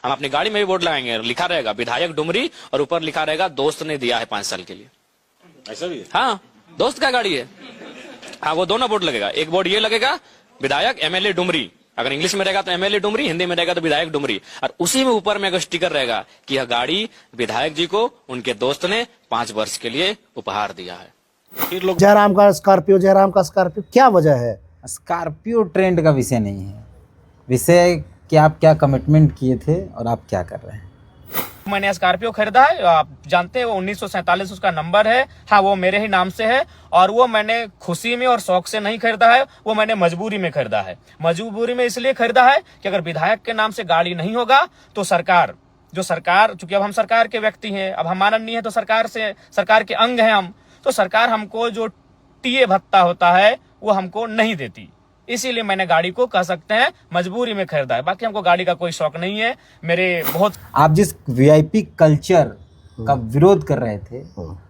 हम अपनी गाड़ी में भी बोर्ड लगाएंगे, लिखा रहेगा विधायक डुमरी और ऊपर लिखा रहेगा दोस्त ने दिया है 5 साल के लिए। ऐसा भी है? हाँ, दोस्त का गाड़ी है। हाँ, वो दोनों बोर्ड लगेगा। एक बोर्ड ये लगेगा विधायक एमएलए डुमरी, अगर इंग्लिश में रहेगा तो एमएलए डुमरी, हिंदी में रहेगा तो विधायक डुमरी, और उसी में ऊपर में अगर स्टिकर रहेगा कि यह गाड़ी विधायक जी को उनके दोस्त ने 5 वर्ष के लिए उपहार दिया है। फिर लोग जयराम का स्कॉर्पियो, क्या वजह है? स्कॉर्पियो ट्रेंड का विषय नहीं है, विषय कि आप क्या कमिटमेंट किए थे और आप क्या कर रहे हैं। मैंने स्कॉर्पियो खरीदा है, आप जानते हैं वो 1947 उसका नंबर है। हाँ, वो मेरे ही नाम से है और वो मैंने खुशी में और शौक से नहीं खरीदा है, वो मैंने मजबूरी में खरीदा है। मजबूरी में इसलिए खरीदा है कि अगर विधायक के नाम से गाड़ी नहीं होगा तो सरकार, चूंकि अब हम सरकार के व्यक्ति हैं, अब हम माननीय है तो सरकार के अंग हैं हम, तो सरकार हमको जो टीए भत्ता होता है वो हमको नहीं देती। इसीलिए मैंने गाड़ी को कह सकते हैं मजबूरी में खरीदा है, बाकी हमको गाड़ी का कोई शौक नहीं है। आप जिस वीआईपी कल्चर का विरोध कर रहे थे,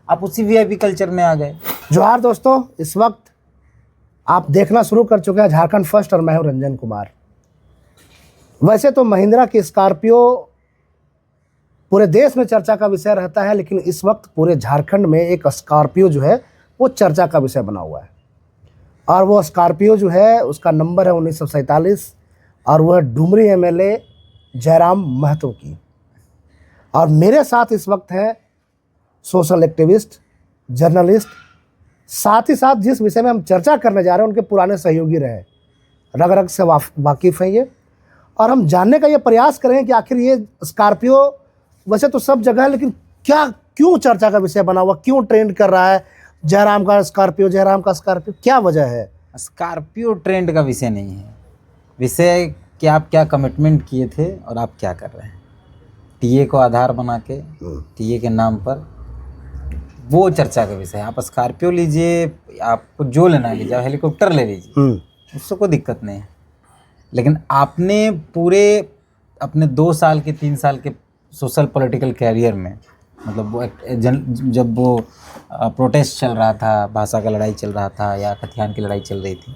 आप उसी वीआईपी कल्चर में आ गए। जोहार दोस्तों, इस वक्त आप देखना शुरू कर चुके हैं झारखंड फर्स्ट और मैं हूं रंजन कुमार। वैसे तो महिंद्रा की स्कॉर्पियो पूरे देश में चर्चा का विषय रहता है, लेकिन इस वक्त पूरे झारखंड में एक स्कॉर्पियो जो है वो चर्चा का विषय बना हुआ है। और वो स्कॉर्पियो जो है उसका नंबर है 1947 और वह डुमरी एमएलए जयराम महतो की। और मेरे साथ इस वक्त हैं सोशल एक्टिविस्ट, जर्नलिस्ट, साथ ही साथ जिस विषय में हम चर्चा करने जा रहे हैं उनके पुराने सहयोगी रहे, रग रग से वाकिफ़ हैं ये। और हम जानने का ये प्रयास करें कि आखिर ये स्कॉर्पियो वैसे तो सब जगह है, लेकिन क्यों चर्चा का विषय बना हुआ, क्यों ट्रेंड कर रहा है जयराम का स्कॉर्पियो, क्या वजह है? स्कॉर्पियो ट्रेंड का विषय नहीं है, विषय कि आप क्या कमिटमेंट किए थे और आप क्या कर रहे हैं। टीए को आधार बना के, टीए के नाम पर वो चर्चा का विषय है। आप स्कॉर्पियो लीजिए, आपको जो लेना लीजिए, आप हेलीकॉप्टर ले लीजिए, उससे कोई दिक्कत नहीं है। लेकिन आपने पूरे अपने 2 साल के 3 साल के सोशल पॉलिटिकल कैरियर में, मतलब वो जब वो प्रोटेस्ट चल रहा था, भाषा का लड़ाई चल रहा था या कथियान की लड़ाई चल रही थी,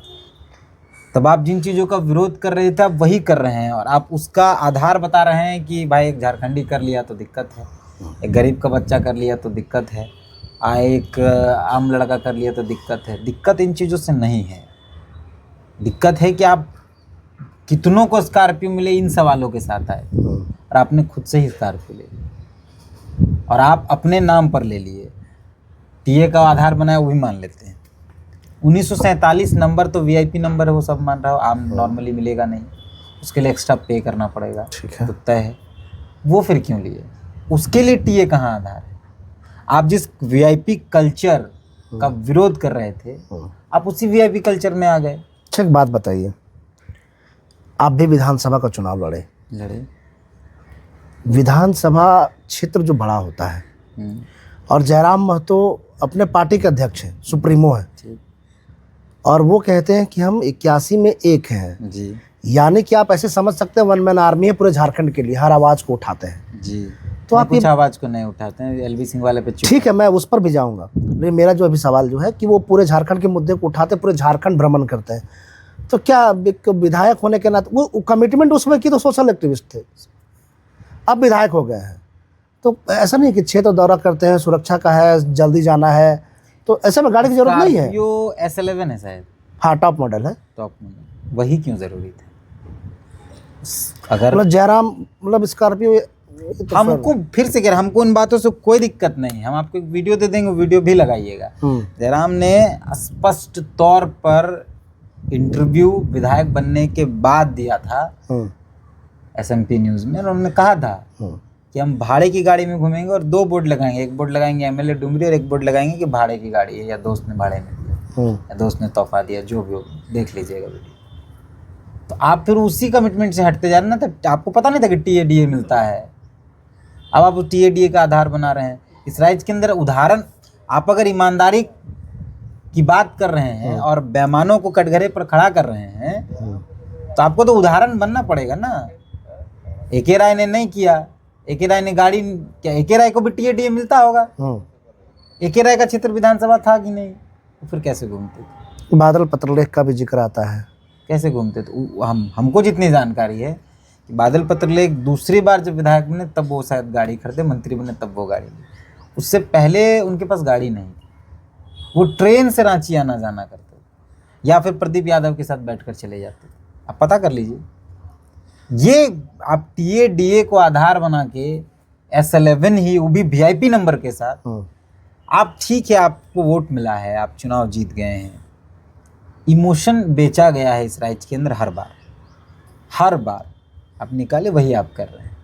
तब आप जिन चीज़ों का विरोध कर रहे थे आप वही कर रहे हैं। और आप उसका आधार बता रहे हैं कि भाई एक झारखंडी कर लिया तो दिक्कत है, एक गरीब का बच्चा कर लिया तो दिक्कत है, एक आम लड़का कर लिया तो दिक्कत है। दिक्कत इन चीज़ों से नहीं है, दिक्कत है कि आप कितनों को स्कॉर्पियो मिले, इन सवालों के साथ आए। और आपने खुद से ही स्कॉर्पियो ले ली और आप अपने नाम पर ले लिए, टीए का आधार बनाया वो भी मान लेते हैं। 1947 नंबर तो वीआईपी नंबर है, वो सब मान रहा हो, आम नॉर्मली मिलेगा नहीं, उसके लिए एक्स्ट्रा पे करना पड़ेगा, ठीक है, तो तय है। वो फिर क्यों लिए? उसके लिए टीए कहाँ आधार है? आप जिस वीआईपी कल्चर का विरोध कर रहे थे, आप उसी वीआईपी कल्चर में आ गए। अच्छा, एक बात बताइए, आप भी विधानसभा का चुनाव लड़े, विधानसभा क्षेत्र जो बड़ा होता है, और जयराम महतो अपने पार्टी के अध्यक्ष हैं, सुप्रीमो हैं, और वो कहते हैं कि हम 81 में एक हैं जी। यानी कि आप ऐसे समझ सकते हैं 1 मैन आर्मी है पूरे झारखंड के लिए, हर आवाज़ को उठाते हैं जी। तो आप कुछ आवाज़ को नहीं उठाते हैं, एलवी सिंह वाले पे ठीक है, मैं उस पर भी जाऊंगा। लेकिन मेरा जो अभी सवाल जो है कि वो पूरे झारखंड के मुद्दे को उठाते, पूरे झारखंड भ्रमण करते हैं, तो क्या एक विधायक होने के नाते वो कमिटमेंट उसमें की तो सोशल एक्टिविस्ट थे, अब विधायक हो गए हैं, तो ऐसा नहीं कि क्षेत्र दौरा करते हैं, सुरक्षा का है, जल्दी जाना है, तो ऐसे में गाड़ी की जरूरत नहीं है। जो S11 है शायद, हाँ, टॉप मॉडल है, टॉप मॉडल, वही क्यों ज़रूरी था? अगर मतलब जयराम, मतलब स्कॉर्पियो, हमको फिर से कह रहे, हमको उन बातों से कोई दिक्कत नहीं है, हम आपको एक वीडियो दे देंगे, वीडियो भी लगाइएगा। जयराम ने स्पष्ट तौर पर इंटरव्यू विधायक बनने के बाद दिया था SMP न्यूज़ में, और उन्होंने कहा था कि हम भाड़े की गाड़ी में घूमेंगे और 2 बोर्ड लगाएंगे, एक बोर्ड लगाएंगे एमएलए डुमरी और एक बोर्ड लगाएंगे कि भाड़े की गाड़ी है या दोस्त ने भाड़े में दिया या दोस्त ने तोहफा दिया, जो भी हो, देख लीजिएगा वीडियो। तो आप फिर उसी कमिटमेंट से हटते जा रहे ना, तो आपको पता नहीं था कि TADA मिलता है, अब आप TADA का आधार बना रहे हैं। इस राज्य के अंदर उदाहरण, आप अगर ईमानदारी की बात कर रहे हैं और बेईमानों को कटघरे पर खड़ा कर रहे हैं, तो आपको तो उदाहरण बनना पड़ेगा ना। AK राय ने नहीं किया, AK राय ने गाड़ी, क्या AK राय को भी TADA मिलता होगा? AK राय का क्षेत्र विधानसभा था कि नहीं? तो फिर कैसे घूमते थे? बादल पत्रलेख का भी जिक्र आता है, कैसे घूमते? तो हमको जितनी जानकारी है कि बादल पत्रलेख दूसरी बार जब विधायक बने तब वो शायद गाड़ी खरीदे, मंत्री बने तब वो गाड़ी ली। उससे पहले उनके पास गाड़ी नहीं थी, वो ट्रेन से रांची आना जाना करते थे या फिर प्रदीप यादव के साथ बैठकर चले जाते थे। आप पता कर लीजिए, ये आप टीए डीए को आधार बना के S11 ही, वो भी VIP नंबर के साथ, आप ठीक है, आपको वोट मिला है, आप चुनाव जीत गए हैं, इमोशन बेचा गया है इस राज्य के अंदर हर बार आप निकाले वही आप कर रहे हैं,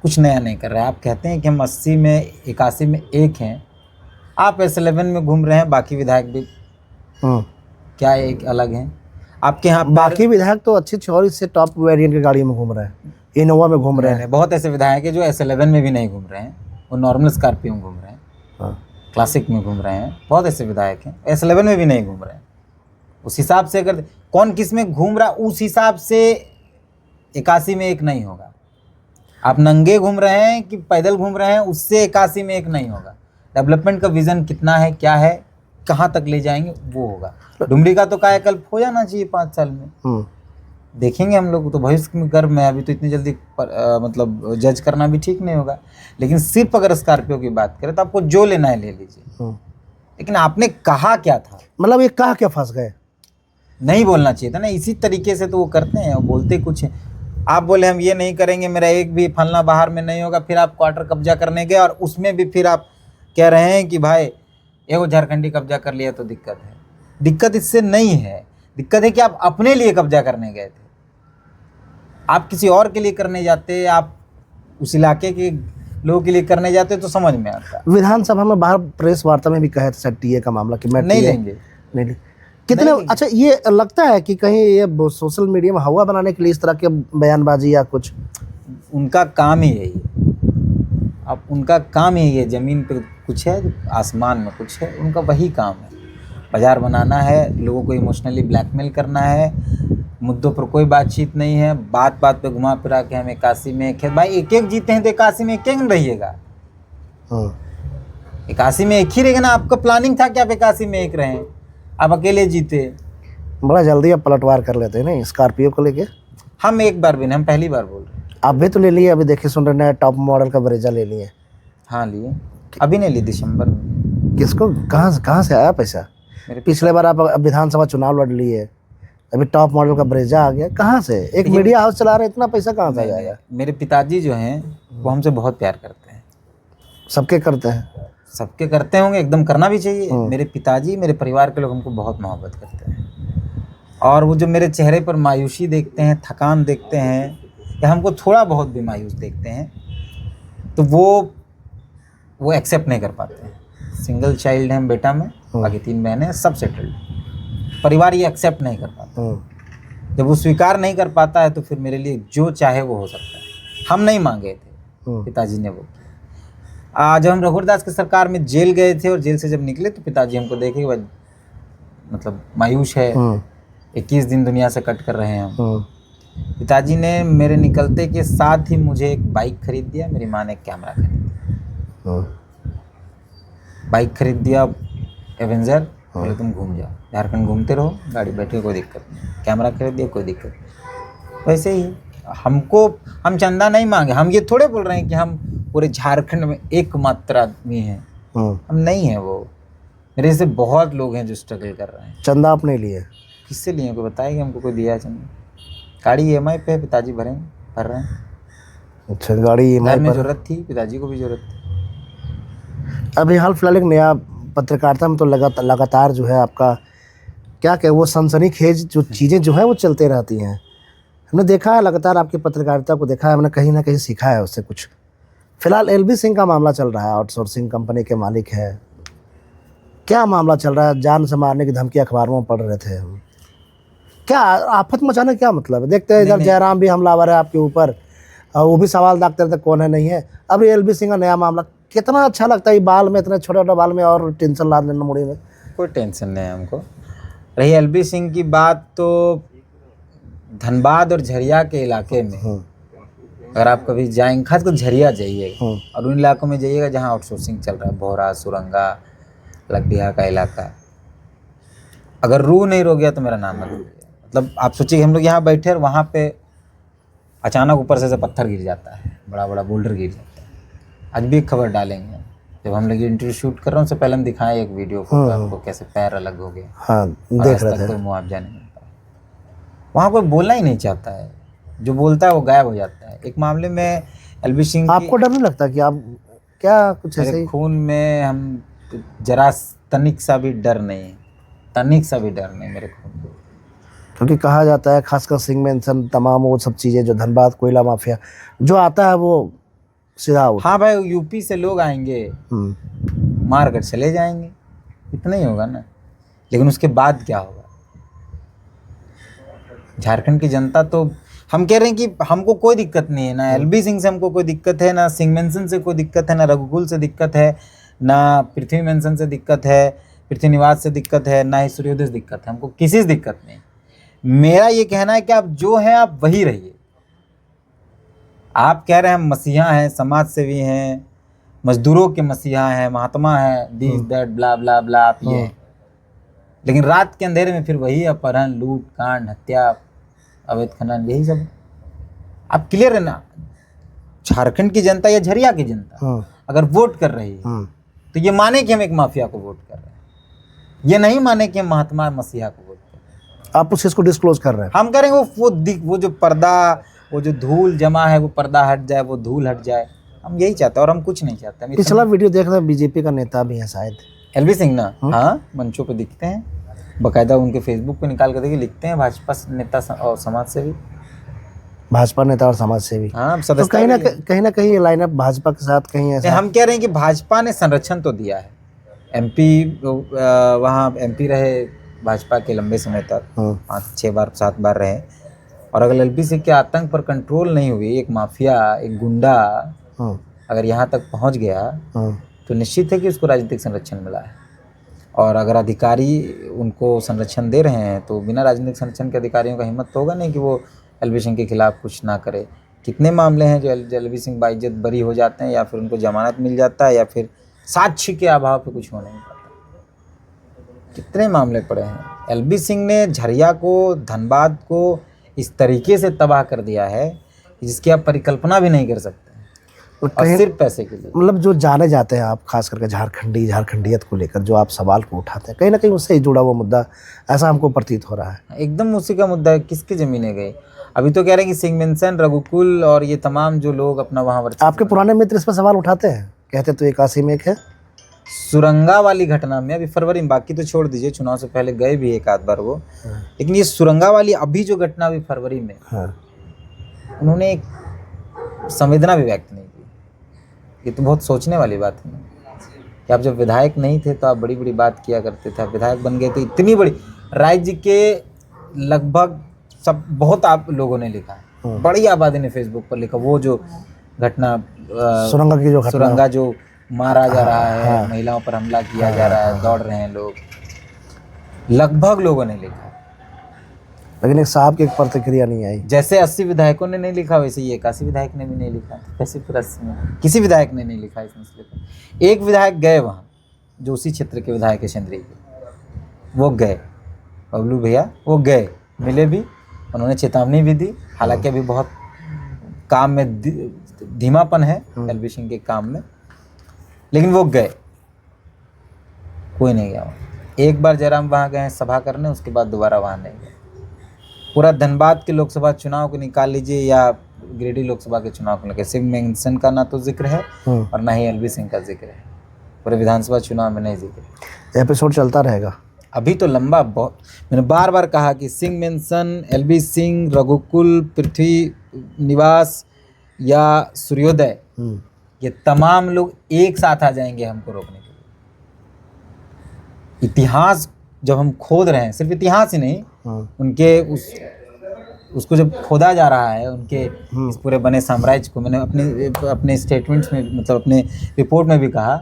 कुछ नया नहीं कर रहे हैं। आप कहते हैं कि हम 80 में 81 में एक हैं, आप S11 में घूम रहे हैं, बाकी विधायक भी क्या एक अलग हैं आपके यहाँ। बाकी विधायक तो अच्छी चौड़ी से टॉप वेरिएंट की गाड़ी में घूम रहे हैं, इनोवा में घूम रहे हैं। बहुत ऐसे विधायक हैं जो S11 में भी नहीं घूम रहे हैं, वो नॉर्मल स्कॉर्पियो में घूम रहे हैं, क्लासिक में घूम रहे हैं। बहुत ऐसे विधायक हैं S11 में भी नहीं घूम रहे हैं। उस हिसाब से अगर कौन किस में घूम रहा, उस हिसाब से 81 में एक नहीं होगा। आप नंगे घूम रहे हैं कि पैदल घूम रहे हैं, उससे 81 में एक नहीं होगा। डेवलपमेंट का विजन कितना है, क्या है, कहाँ तक ले जाएंगे, वो होगा। डुमरी का तो कायाकल्प हो जाना चाहिए 5 साल में, देखेंगे हम लोग। तो भविष्य में गर्व में, अभी तो इतनी जल्दी मतलब जज करना भी ठीक नहीं होगा। लेकिन सिर्फ अगर स्कॉर्पियो की बात करें तो आपको जो लेना है ले लीजिए, लेकिन आपने कहा क्या था, मतलब ये कहा क्या फंस गए, नहीं बोलना चाहिए था ना। इसी तरीके से तो वो करते हैं और बोलते कुछ हैं। आप बोले हम ये नहीं करेंगे, मेरा एक भी फलना बाहर में नहीं होगा, फिर आप क्वार्टर कब्जा करने गए और उसमें भी फिर आप कह रहे हैं कि भाई एगो झारखंडी कब्जा कर लिया तो दिक्कत है। दिक्कत इससे नहीं है, दिक्कत है कि आप अपने लिए कब्जा करने गए थे। आप किसी और के लिए करने जाते, आप उस इलाके के लोगों के लिए करने जाते तो समझ में आता। विधानसभा में बाहर प्रेस वार्ता में भी कहे थे सर टीए का मामला कि मैं नहीं लेंगे, नहीं कितने नहीं। अच्छा, ये लगता है कि कहीं ये सोशल मीडिया में हवा बनाने के लिए इस तरह के बयानबाजी या कुछ, उनका काम ही यही है। अब उनका काम ही है, ज़मीन पे कुछ है, आसमान में कुछ है, उनका वही काम है। बाजार बनाना है, लोगों को इमोशनली ब्लैकमेल करना है, मुद्दों पर कोई बातचीत नहीं है, बात बात पे घुमा फिरा के हम 81 में एक है। भाई एक एक जीते हैं तो 81 में एक एक रहिएगा, 81 में एक ही रहेगा ना। आपका प्लानिंग था कि आप 81 में एक रहें, आप अकेले जीते। बड़ा जल्दी अब पलटवार कर लेते हैं ना स्कॉर्पियो को लेके। हम एक बार भी नहीं, हम पहली बार बोल रहे हैं। आप भी तो ले लिए, अभी देखिए सुन रहे हैं टॉप मॉडल का ब्रेजा ले लिए। हाँ लिए, अभी नहीं ली, दिसंबर में। किसको कहाँ से आया पैसा? पिछले बार आप विधानसभा चुनाव लड़ लिए, अभी टॉप मॉडल का ब्रेजा आ गया, कहाँ से? एक मीडिया हाउस चला रहे, इतना पैसा कहाँ से आ जाएगा? मेरे पिताजी जो हैं वो हमसे बहुत प्यार करते हैं। सबके करते हैं, सबके करते होंगे, एकदम करना भी चाहिए। मेरे पिताजी, मेरे परिवार के लोग हमको बहुत मोहब्बत करते हैं। और वो जो मेरे चेहरे पर मायूसी देखते हैं, थकान देखते हैं, या हमको थोड़ा बहुत भी मायूस देखते हैं, तो वो एक्सेप्ट नहीं कर पाते हैं। सिंगल चाइल्ड है बेटा में, बाकी 3 बहनें, सब सेटल्ड। परिवार ये एक्सेप्ट नहीं कर पाता। जब वो स्वीकार नहीं कर पाता है तो फिर मेरे लिए जो चाहे वो हो सकता है। हम नहीं मांगे थे, पिताजी ने वो। जब हम रघुवरदास की सरकार में जेल गए थे और जेल से जब निकले तो पिताजी हमको देखे, वह मतलब मायूस है, 21 दिन दुनिया से कट कर रहे हैं हम। पिताजी ने मेरे निकलते के साथ ही मुझे एक बाइक खरीद दिया, मेरी माँ ने एक कैमरा खरीद दिया। बाइक खरीद दिया एवेंजर, बोले तुम घूम जाओ, झारखंड घूमते रहो, गाड़ी बैठे, कोई दिक्कत नहीं। कैमरा खरीद दिया, कोई दिक्कत नहीं। वैसे ही हम चंदा नहीं मांगे। हम ये थोड़े बोल रहे हैं कि हम पूरे झारखंड में एकमात्र आदमी हैं, हम नहीं हैं। वो मेरे से बहुत लोग हैं जो स्ट्रगल कर रहे हैं। चंदा आपने लिए? किससे लिए? कोई बताएगा हमको, कोई दिया चंदा? गाड़ी EMI पे है, पिताजी भर रहे हैं। अच्छा, गाड़ी EMI में पर जरूरत थी, पिताजी को भी जरूरत थी। अभी हाल फिलहाल एक नया पत्रकारिता में तो लगातार जो है आपका क्या कहे, वो सनसनीखेज जो चीज़ें जो है वो चलते रहती हैं। हमने देखा है, लगातार आपकी पत्रकारिता को देखा है, हमने कहीं ना कहीं सीखा है उससे कुछ। फिलहाल LV सिंह का मामला चल रहा है, आउटसोर्सिंग कंपनी के मालिक है। क्या मामला चल रहा है? जान से मारने की धमकी अखबारों में पढ़ रहे थे हम। क्या आफत मचाने क्या मतलब है? देखते हैं इधर जयराम भी हमलावर है आपके ऊपर, वो भी सवाल दागते रहते कौन है नहीं है। अब LV सिंह का नया मामला, कितना अच्छा लगता है बाल में, इतने छोटे छोटे बाल में और टेंशन लाद लेना मुड़ी में। कोई टेंशन नहीं है हमको। रही LV सिंह की बात, तो धनबाद और झरिया के इलाके में अगर आप कभी जाएंगे, खासकर झरिया जाइएगा और उन इलाकों में जाइएगा जहाँ आउटसोर्सिंग चल रहा है, बोहरा, सुरंगा, लखबिहा का इलाका, अगर रूह नहीं रो गया तो मेरा नाम मत लीजिए। मतलब आप सोचिए हम लोग यहाँ बैठे और वहाँ पे अचानक ऊपर से पत्थर गिर जाता है, बड़ा बड़ा बोल्डर गिर जाता है। आज भी एक खबर डालेंगे, जब हम लोग इंटरव्यू शूट कर रहे हैं उससे पहले हम दिखाएं एक वीडियो को आपको, कैसे पैर अलग हो गए, हाँ और देख आज रहे तक थे। कोई मुआवजा नहीं मिलता। वहाँ कोई बोलना ही नहीं चाहता है, जो बोलता है वो गायब हो जाता है। एक मामले में एलबी सिंह की- आपको डर नहीं लगता कि आप क्या कुछ ऐसे मेरे ही खून में हम जरा तनिक सा भी डर नहीं है, तनिक सा भी डर नहीं मेरे खून में। क्योंकि कहा जाता है खासकर सिंह मेंशन तमाम वो सब चीज़ें जो धनबाद कोयला माफिया जो आता है वो सीधा आउट। हाँ भाई, यूपी से लोग आएंगे, मार कर चले जाएंगे, इतना ही होगा ना। लेकिन उसके बाद क्या होगा? झारखंड की जनता तो, हम कह रहे हैं कि हमको कोई दिक्कत नहीं है, ना एलबी सिंह से हमको कोई दिक्कत है, ना सिंह मेंशन से कोई दिक्कत है, ना रघुकुल से दिक्कत है, ना पृथ्वी मेंशन से दिक्कत है, पृथ्वी निवास से दिक्कत है, ना ही सूर्योदय से दिक्कत है। हमको किसी से दिक्कत नहीं। मेरा ये कहना है कि आप जो हैं आप वही रहिए। आप कह रहे हैं हम मसीहा हैं, समाज सेवी हैं, मजदूरों के मसीहा हैं, महात्मा हैं, दिस दैट ब्ला ब्ला ब्ला, आप ये। लेकिन रात के अंधेरे में फिर वही अपहरण, लूट कांड, हत्या, अवैध खनन, यही सब। आप क्लियर है ना? झारखंड की जनता या झरिया की जनता अगर वोट कर रही है तो ये माने कि हम एक माफिया को वोट कर रहे हैं, ये नहीं माने कि हम महात्मा मसीहा को वोट कर रहे हैं। आप उस चीज़ को डिस्क्लोज कर रहे हैं। हम करेंगे वो जो पर्दा, वो जो धूल जमा है, वो पर्दा हट जाए, वो धूल हट जाए। हम यही चाहते हैं और हम कुछ नहीं चाहते। हम पिछला वीडियो देख रहे हैं, बीजेपी का नेता भी है शायद एलबी सिंह ना, हाँ मंचों पे दिखते हैं, बाकायदा उनके फेसबुक पे निकाल कर देखिए, लिखते हैं भाजपा नेता और समाज सेवी, भाजपा नेता और समाज सेवी। हाँ तो सदस्य। कहीं ना कहीं ये लाइनअप भाजपा के साथ कहीं ऐसा हम कह रहे हैं कि भाजपा ने संरक्षण तो दिया है। एमपी, वहाँ एमपी रहे भाजपा के लंबे समय तक, 5-6 बार 7 बार रहे। और अगर एलबी सिंह के आतंक पर कंट्रोल नहीं हुई, एक माफिया, एक गुंडा अगर यहाँ तक पहुँच गया तो निश्चित है कि उसको राजनीतिक संरक्षण मिला है। और अगर अधिकारी उनको संरक्षण दे रहे हैं तो बिना राजनीतिक संरक्षण के अधिकारियों का हिम्मत तो होगा नहीं कि वो एलबी सिंह के खिलाफ कुछ ना करे। कितने मामले हैं जो एलबी सिंह बाइज्जत बरी हो जाते हैं, या फिर उनको जमानत मिल जाता है, या फिर साक्ष्य के अभाव पे कुछ हो नहीं पाता। कितने मामले पड़े हैं। एलबी सिंह ने झरिया को, धनबाद को इस तरीके से तबाह कर दिया है जिसकी आप परिकल्पना भी नहीं कर सकते, तो और सिर्फ पैसे के लिए। मतलब जो जाने जाते हैं आप खास करके झारखंडियत को लेकर जो आप सवाल को उठाते हैं, कहीं ना कहीं उससे ही जुड़ा हुआ मुद्दा ऐसा हमको प्रतीत हो रहा है। एकदम उसी का मुद्दा है। किसकी ज़मीनें गई? अभी तो कह रहे हैं कि सिंह मेंशन, रघुकुल और ये तमाम जो लोग अपना वहाँ वर्चस्व, आपके पुराने मित्र इस पर सवाल उठाते हैं, कहते तो 81 में एक है। सुरंगा वाली घटना में अभी फरवरी में, बाकी तो छोड़ दीजिए, चुनाव से पहले गए भी एक आध बार वो, लेकिन ये सुरंगा वाली अभी जो घटना हुई फरवरी में, उन्होंने एक संवेदना भी व्यक्त नहीं की। ये तो बहुत सोचने वाली बात है कि आप जब विधायक नहीं थे तो आप बड़ी बड़ी बात किया करते थे, आप विधायक बन गए तो इतनी बड़ी, राज्य के लगभग सब, बहुत आप लोगों ने लिखा, बड़ी आबादी ने फेसबुक पर लिखा, वो जो घटना सुरंगा की जो घटना, सुरंगा जो मारा जा रहा है, महिलाओं पर हमला किया जा रहा है, दौड़ रहे हैं लोग, लगभग लोगों ने लिखा। लेकिन एक साहब की एक प्रतिक्रिया नहीं आई। जैसे 80 विधायकों ने नहीं लिखा, वैसे ही 81 विधायक ने भी नहीं लिखा। कैसे फिर 80 में किसी विधायक ने नहीं लिखा इस मसले पर। एक विधायक गए वहाँ, जो उसी क्षेत्र के विधायक है चंद्री के, वो गए, बबलू भैया, वो गए, मिले भी, उन्होंने चेतावनी भी दी। हालांकि अभी बहुत काम में धीमापन है एलबी सिंह के काम में, लेकिन वो गए, कोई नहीं गया वहाँ। एक बार जयराम वहाँ गए सभा करने, उसके बाद दोबारा वहाँ नहीं गए। पूरा धनबाद के लोकसभा चुनाव को निकाल लीजिए या गिरिडीह लोकसभा के चुनाव को लेकर, सिंह मेंशन का ना तो जिक्र है और ना ही एलबी सिंह का जिक्र है। पूरे विधानसभा चुनाव में नहीं जिक्र। एपिसोड चलता रहेगा अभी तो लंबा, बहुत, मैंने बार बार कहा कि सिंह मेंशन, एलबी सिंह, रघुकुल, पृथ्वी निवास या सूर्योदय, ये तमाम लोग एक साथ आ जाएंगे हमको रोकने के लिए। इतिहास जब हम खोद रहे हैं, सिर्फ इतिहास ही नहीं, उनके उसको जब खोदा जा रहा है, उनके इस पूरे बने साम्राज्य को, मैंने अपने स्टेटमेंट्स में, मतलब अपने रिपोर्ट में भी कहा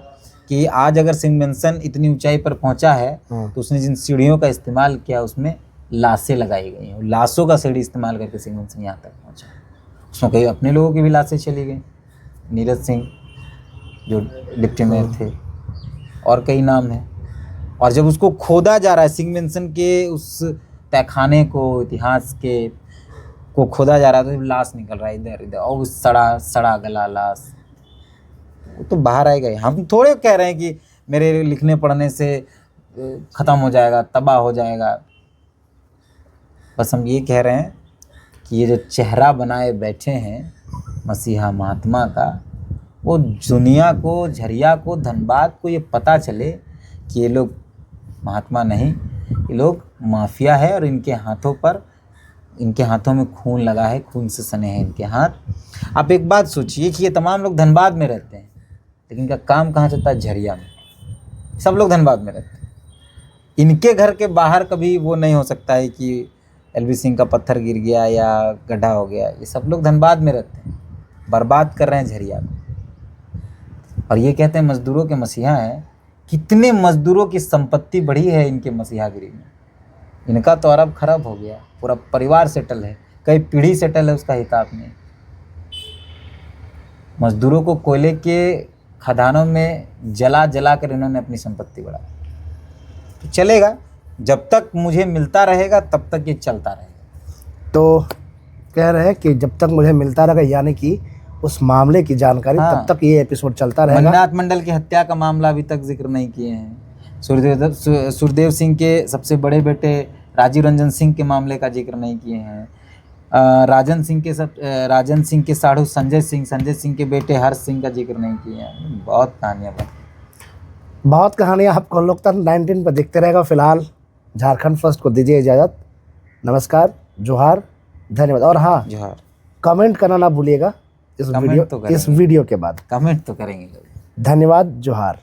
कि आज अगर सिंह मेंशन इतनी ऊंचाई पर पहुंचा है तो उसने जिन सीढ़ियों का इस्तेमाल किया उसमें लाशें लगाई गई हैं। लाशों का सीढ़ी इस्तेमाल करके सिंह मेंशन यहाँ तक पहुंचा। उसमें कई अपने लोगों की भी लाशें चली गई, नीरज सिंह जो डिप्टी मेयर थे, और कई नाम हैं। और जब उसको खोदा जा रहा है सिंह मेंशन के उस तहखाने को, इतिहास के, को खोदा जा रहा था, तो लाश निकल रहा है इधर इधर, और सड़ा सड़ा गला लाश, वो तो बाहर आएगा ही। हम थोड़े कह रहे हैं कि मेरे लिखने पढ़ने से ख़त्म हो जाएगा, तबाह हो जाएगा। बस हम ये कह रहे हैं कि ये जो चेहरा बनाए बैठे हैं मसीहा महात्मा का, वो दुनिया को, झरिया को, धनबाद को ये पता चले कि ये लोग महात्मा नहीं, ये लोग माफिया है, और इनके हाथों में खून लगा है, खून से सने हैं इनके हाथ। आप एक बात सोचिए कि ये तमाम लोग धनबाद में रहते हैं, लेकिन इनका काम कहाँ चलता है? झरिया में। सब लोग धनबाद में रहते हैं। इनके घर के बाहर कभी वो नहीं हो सकता है कि एलबी सिंह का पत्थर गिर गया या गड्ढा हो गया। ये सब लोग धनबाद में रहते हैं, बर्बाद कर रहे हैं झरिया को, और ये कहते हैं मजदूरों के मसीहा हैं। कितने मजदूरों की संपत्ति बढ़ी है इनके मसीहागिरी में। इनका तो अरब खरब हो गया, पूरा परिवार सेटल है, कई पीढ़ी सेटल है, उसका हिसाब नहीं। मजदूरों को कोयले के खदानों में जला जला कर इन्होंने अपनी संपत्ति बढ़ाई। तो चलेगा, जब तक मुझे मिलता रहेगा तब तक ये चलता रहेगा। तो कह रहे हैं कि जब तक मुझे मिलता रहेगा, यानी कि उस मामले की जानकारी, हाँ। तब तक ये एपिसोड चलता रहेगा। मन्नाथ मंडल की हत्या का मामला अभी तक जिक्र नहीं किए हैं। सुरदेव सिंह के सबसे बड़े बेटे राजीव रंजन सिंह के मामले का जिक्र नहीं किए हैं। राजन सिंह के साढ़ू संजय सिंह के बेटे हर्ष सिंह का जिक्र नहीं किए हैं। बहुत कहानियाँ बहुत कहानियाँ आपको लोकतंत्र 19 पर दिखते रहेगा। फिलहाल झारखंड फर्स्ट को दीजिए इजाज़त। नमस्कार, जोहार, धन्यवाद। और हाँ, जोहार। कमेंट करना ना भूलिएगा इस कमेंट तो करेंगे। वीडियो के बाद। कमेंट तो करेंगे लोग। धन्यवाद, जोहार।